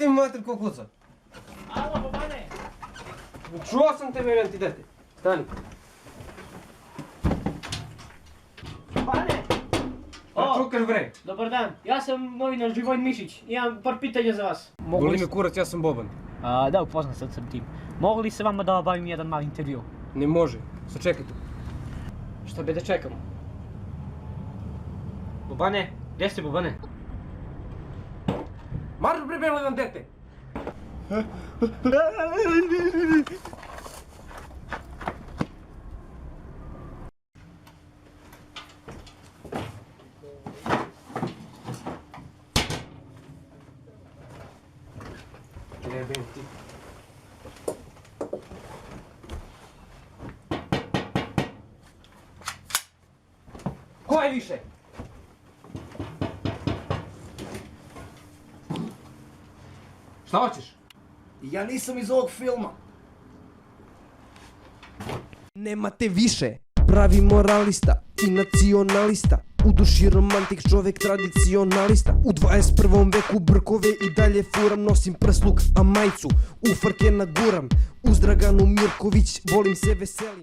ti mater kukuca. Alo, Bobane! Čuo sam te, verujem ti, dete. Stani. Bobane! A čukaš bre? Dobar dan, ja sam novinar Živojin Mišić, imam par pitanja za vas. Boli me kurac, ja sam Boban. Da, upoznat sam sa tim. Mogu li se vama da obavim jedan mali intervju? Ne može, sačekaj tu. Šta bi da čekamo? Bobane, gdje ste Bobane? Marš bre, belo vam dete! Jebem ti. Ko je više? Šta hoćeš? Ja nisam iz ovog filma. Nemate više, pravi moralista i nacionalista. U duši romantik, čovjek tradicionalista. U 21. veku brkove i dalje furam. Nosim prsluk, a majicu u frke naguram. Uz Draganu Mirković volim se veselim.